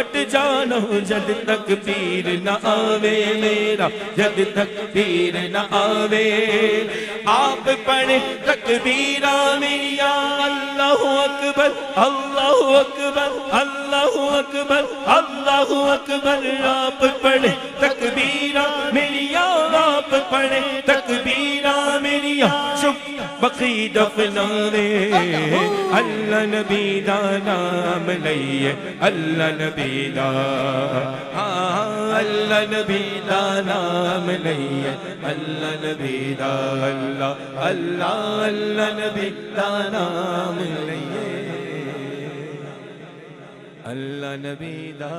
گھٹ جانا جد تک پیر نہ آوے میرا جد تک پیر نہ آوے آپ پڑھے تکبیرہ میرا اللہ اکبر اللہ اکبر اللہ اکبر اللہ اکبر آپ پڑھے تکبیرہ میرا آپ پڑھے تکبیرہ میرا شکر بقی دفناوے اللہ نبی دا نام لئیے اللہ نبی دا اللہ نبی دا نام لئیے اللہ نبی دا اللہ اللہ اللہ نبی دا نام لئیے اللہ نبی دا